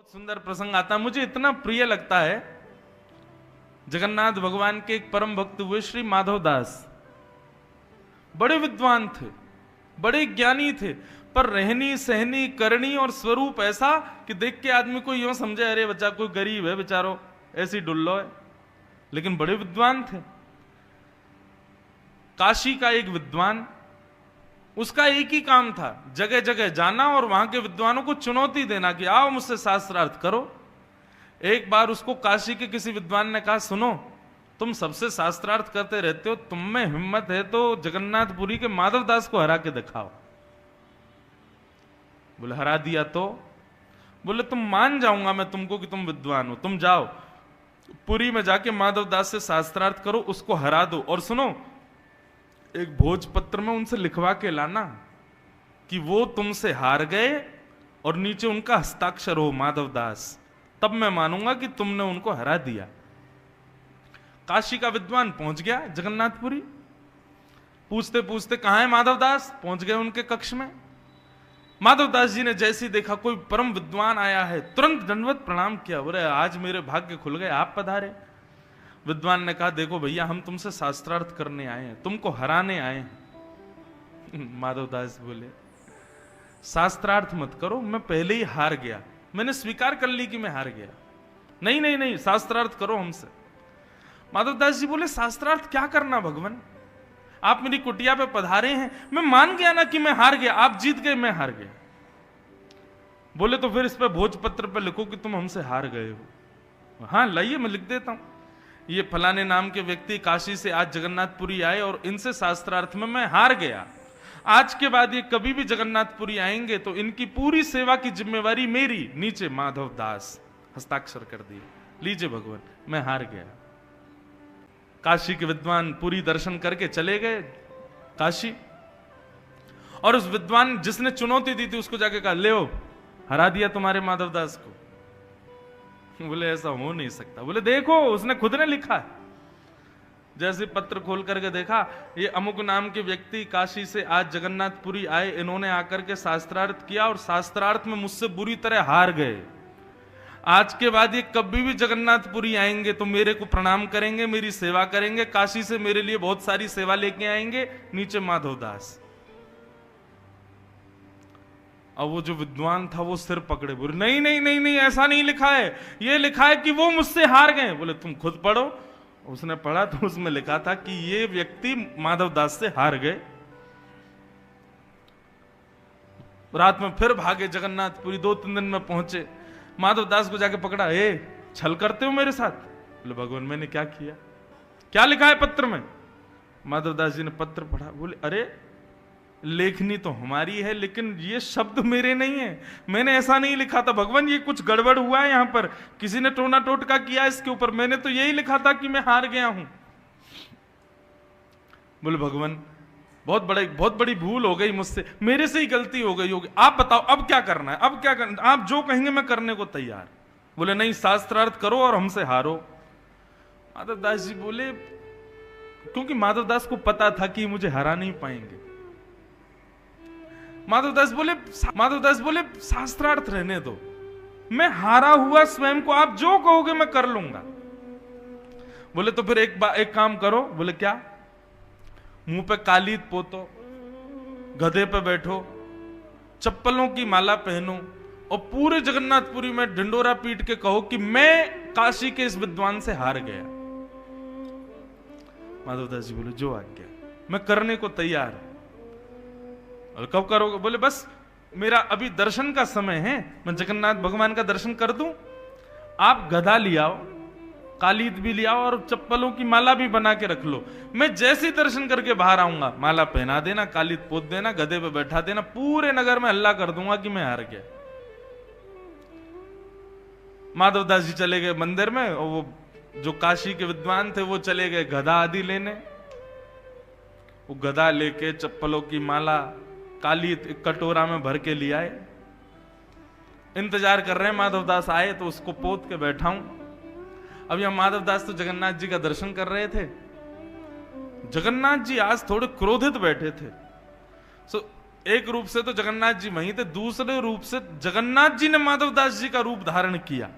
सुंदर प्रसंग आता है, मुझे इतना प्रिय लगता है। जगन्नाथ भगवान के एक परम भक्त हुए श्री माधव दास, बड़े विद्वान थे, बड़े ज्ञानी थे, पर रहनी सहनी करनी और स्वरूप ऐसा कि देख के आदमी को यूं समझे अरे बच्चा कोई गरीब है बेचारो, ऐसी डुल्लो है, लेकिन बड़े विद्वान थे। काशी का एक विद्वान, उसका एक ही काम था जगह जगह जाना और वहां के विद्वानों को चुनौती देना कि आओ मुझसे शास्त्रार्थ करो। एक बार उसको काशी के किसी विद्वान ने कहा, सुनो तुम सबसे शास्त्रार्थ करते रहते हो, तुम में हिम्मत है तो जगन्नाथपुरी के माधव दास को हरा के दिखाओ। बोले हरा दिया तो? बोले तुम मान जाऊंगा मैं तुमको कि तुम विद्वान हो, तुम जाओ पुरी में जाके माधव दास से शास्त्रार्थ करो, उसको हरा दो, और सुनो एक भोजपत्र में उनसे लिखवा के लाना कि वो तुमसे हार गए और नीचे उनका हस्ताक्षर हो माधव दास, तब मैं मानूंगा कि तुमने उनको हरा दिया। काशी का विद्वान पहुंच गया जगन्नाथपुरी, पूछते पूछते कहां है माधव दास, पहुंच गए उनके कक्ष में। माधव दास जी ने जैसे देखा कोई परम विद्वान आया है, तुरंत दंडवत प्रणाम किया, बोले आज मेरे भाग्य खुल गए, आप पधारे। विद्वान ने कहा देखो भैया हम तुमसे शास्त्रार्थ करने आए हैं, तुमको हराने आए हैं। माधव दास बोले शास्त्रार्थ मत करो, मैं पहले ही हार गया, मैंने स्वीकार कर ली कि मैं हार गया, नहीं नहीं नहीं शास्त्रार्थ करो हमसे। माधव दास जी बोले शास्त्रार्थ क्या करना भगवान, आप मेरी कुटिया पे पधारे हैं, मैं मान गया ना कि मैं हार गया, आप जीत गए मैं हार गया। बोले तो फिर इस पे भोजपत्र पे लिखो कि तुम हमसे हार गए हो। हाँ लाइए मैं लिख देता हूं, ये फलाने नाम के व्यक्ति काशी से आज जगन्नाथपुरी आए और इनसे शास्त्रार्थ में मैं हार गया, आज के बाद ये कभी भी जगन्नाथपुरी आएंगे तो इनकी पूरी सेवा की जिम्मेवारी मेरी, नीचे माधव दास, हस्ताक्षर कर दिए, लीजिए भगवान मैं हार गया। काशी के विद्वान पूरी दर्शन करके चले गए काशी, और उस विद्वान जिसने चुनौती दी थी उसको जाके कहा ले हरा दिया तुम्हारे माधव दास को। बोले ऐसा हो नहीं सकता। बोले देखो उसने खुद ने लिखा है। जैसे पत्र खोल करके देखा, ये अमुक नाम के व्यक्ति काशी से आज जगन्नाथपुरी आए, इन्होंने आकर के शास्त्रार्थ किया और शास्त्रार्थ में मुझसे बुरी तरह हार गए, आज के बाद ये कभी भी जगन्नाथपुरी आएंगे तो मेरे को प्रणाम करेंगे, मेरी सेवा करेंगे, काशी से मेरे लिए बहुत सारी सेवा लेके आएंगे, नीचे माधव दास। अब वो जो विद्वान था वो सिर पकड़े, बोले नहीं नहीं नहीं नहीं ऐसा नहीं लिखा है, ये लिखा है कि वो मुझसे हार गए। बोले तुम खुद पढ़ो। उसने पढ़ा तो उसमें लिखा था कि ये व्यक्ति माधव दास से हार गए। रात में फिर भागे जगन्नाथपुरी, 2-3 दिन में पहुंचे, माधव दास को जाके पकड़ा, छल करते हो मेरे साथ? बोले भगवान मैंने क्या किया, क्या लिखा है पत्र में? माधव दास जी ने पत्र पढ़ा, बोले अरे लेखनी तो हमारी है लेकिन ये शब्द मेरे नहीं है, मैंने ऐसा नहीं लिखा था भगवान, ये कुछ गड़बड़ हुआ है, यहां पर किसी ने टोना टोटका किया इसके ऊपर, मैंने तो यही लिखा था कि मैं हार गया हूं। बोले भगवान बहुत बड़ी भूल हो गई मुझसे, मेरे से ही गलती हो गई होगी, आप बताओ अब क्या करना है, अब क्या करना, आप जो कहेंगे मैं करने को तैयार। बोले नहीं शास्त्रार्थ करो और हमसे हारो। माधव दास जी बोले, क्योंकि माधव दास को पता था कि मुझे हरा नहीं पाएंगे। माधव दास बोले शास्त्रार्थ रहने दो, मैं हारा हुआ स्वयं को, आप जो कहोगे मैं कर लूंगा। बोले तो फिर एक काम करो। बोले क्या? मुंह पे कालीद पोतो, गधे पे बैठो, चप्पलों की माला पहनो और पूरे जगन्नाथपुरी में ढिंडोरा पीट के कहो कि मैं काशी के इस विद्वान से हार गया। माधव दास जी बोले जो आज्ञा, मैं करने को तैयार हूं। और कब करोगे? बोले बस मेरा अभी दर्शन का समय है, मैं जगन्नाथ भगवान का दर्शन कर दूं, आप गधा ले आओ, कालीद भी ले आओ और चप्पलों की माला भी बना के रख लो, मैं जैसे दर्शन करके बाहर आऊंगा माला पहना देना, कालीद पोत देना, गधे पे बैठा देना, पूरे नगर में हल्ला कर दूंगा कि मैं हार गया। माधव दास जी चले गए मंदिर में और वो जो काशी के विद्वान थे वो चले गए गधा आदि लेने। वो गधा लेके चप्पलों की माला कालीद कटोरा में भर के ले आए, इंतजार कर रहे हैं माधव दास आए तो उसको पोत के बैठाऊं। अब यह माधव दास तो जगन्नाथ जी का दर्शन कर रहे थे, जगन्नाथ जी आज थोड़े क्रोधित बैठे थे। सो एक रूप से तो जगन्नाथ जी वहीं थे, दूसरे रूप से जगन्नाथ जी ने माधवदास जी का रूप धारण किया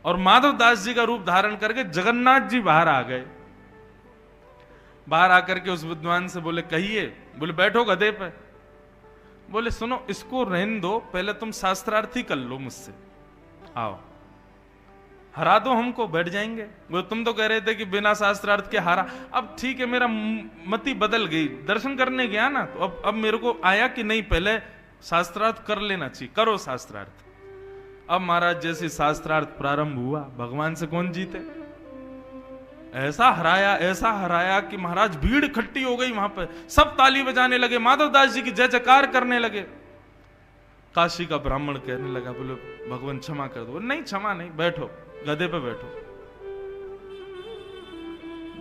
और माधवदास जी का रूप धारण करके जगन्नाथ जी बाहर आ गए। बाहर आकर के उस विद्वान से बोले कहिए। बोले बैठो गधे पे। बोले सुनो, इसको रहने दो, पहले तुम शास्त्रार्थी कर लो मुझसे, आओ हरा दो हमको, बैठ जाएंगे। वो तुम तो कह रहे थे कि बिना शास्त्रार्थ के हारा। अब ठीक है, मेरा मति बदल गई, दर्शन करने गया ना, तो अब मेरे को आया कि नहीं पहले शास्त्रार्थ कर लेना चाहिए, करो शास्त्रार्थ। अब महाराज जैसे शास्त्रार्थ प्रारंभ हुआ, भगवान से कौन जीते। ऐसा हराया कि महाराज भीड़ इकट्ठी हो गई वहां पर, सब ताली बजाने लगे, माधवदास जी की जय जयकार करने लगे। काशी का ब्राह्मण कहने लगा, बोले भगवान क्षमा कर दो। नहीं क्षमा नहीं, बैठो गधे पे बैठो।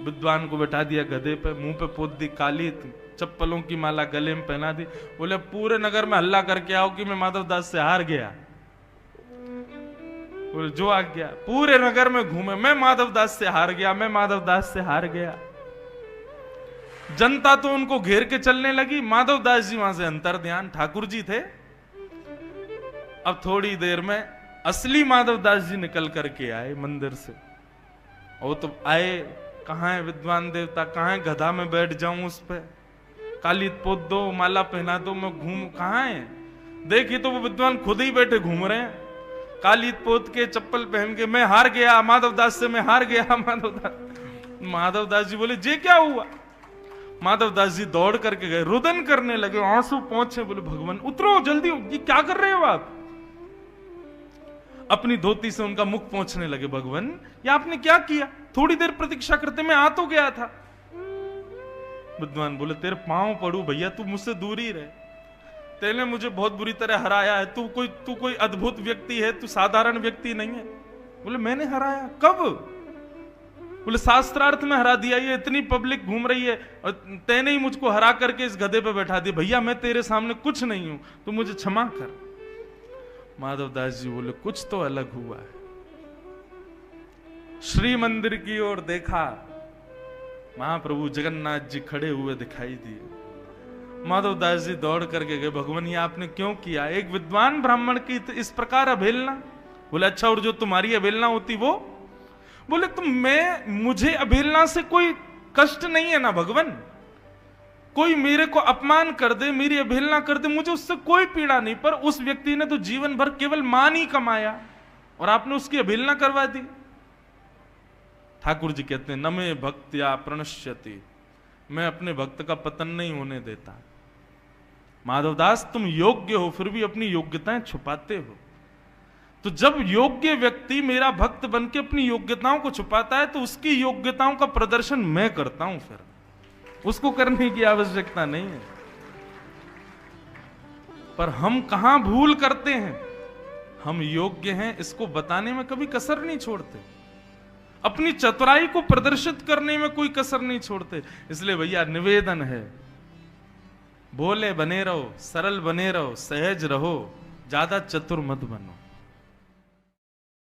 विद्वान को बैठा दिया गधे पे, मुंह पे पोत दी काली, चप्पलों की माला गले में पहना दी। बोले पूरे नगर में हल्ला करके आओ कि मैं माधवदास से हार गया। बोले जो आ गया, पूरे नगर में घूमे, मैं माधवदास से हार गया, मैं माधवदास से हार गया। जनता तो उनको घेर के चलने लगी। माधवदास जी वहां से अंतर ध्यान, ठाकुर जी थे। अब थोड़ी देर में असली माधवदास जी निकल करके आए मंदिर से। वो तो आए, कहां है विद्वान देवता, कहां है, गधा में बैठ जाऊं उस पे, काली पोत दो, माला पहना दो, मैं घूम, कहां है। देखिए तो वो विद्वान खुद ही बैठे घूम रहे हैं, काली पोत के, चप्पल पहन के, मैं हार गया माधवदास से, मैं हार गया माधवदास जी बोले जे क्या हुआ। माधवदास जी दौड़ करके गए, रुदन करने लगे, आंसू पहुंचे। बोले भगवान उतरो जल्दी, ये क्या कर रहे हो आप। अपनी धोती से उनका मुख पहुंचने लगे। भगवान ये आपने क्या किया, थोड़ी देर प्रतीक्षा करते, मैं आ तो गया था। विद्वान बोले तेरे पांव पड़ू भैया, तू मुझसे दूर ही रहे, तेने मुझे बहुत बुरी तरह हराया है, तू कोई अद्भुत व्यक्ति है, तू साधारण व्यक्ति नहीं है। बोले मैंने हराया, कब। बोले शास्त्रार्थ में हरा दिया, ये इतनी पब्लिक घूम रही है और तेने ही मुझको हरा करके इस गधे पे बैठा दिया। भैया मैं तेरे सामने कुछ नहीं हूं, तू मुझे क्षमा कर। माधवदास जी बोले कुछ तो अलग हुआ है। श्री मंदिर की ओर देखा, महाप्रभु जगन्नाथ जी खड़े हुए दिखाई दिए। माधवदास जी दौड़ करके गए, भगवान ये आपने क्यों किया, एक विद्वान ब्राह्मण की इस प्रकार अवहेलना। बोले अच्छा, और जो तुम्हारी अवहेलना होती वो। बोले मुझे अवहेलना से कोई कष्ट नहीं है ना भगवान, कोई मेरे को अपमान कर दे, मेरी अवहेलना कर दे, मुझे उससे कोई पीड़ा नहीं, पर उस व्यक्ति ने तो जीवन भर केवल मान ही कमाया और आपने उसकी अवहेलना करवा दी। ठाकुर जी कहते हैं न मे भक्त्या प्रणश्यति, मैं अपने भक्त का पतन नहीं होने देता। माधवदास तुम योग्य हो, फिर भी अपनी योग्यताएं छुपाते हो। तो जब योग्य व्यक्ति मेरा भक्त बन के अपनी योग्यताओं को छुपाता है, तो उसकी योग्यताओं का प्रदर्शन मैं करता हूं, फिर उसको करने की आवश्यकता नहीं है। पर हम कहां भूल करते हैं, हम योग्य हैं इसको बताने में कभी कसर नहीं छोड़ते, अपनी चतुराई को प्रदर्शित करने में कोई कसर नहीं छोड़ते। इसलिए भैया निवेदन है, भोले बने रहो, सरल बने रहो, सहज रहो, ज्यादा चतुर मत बनो।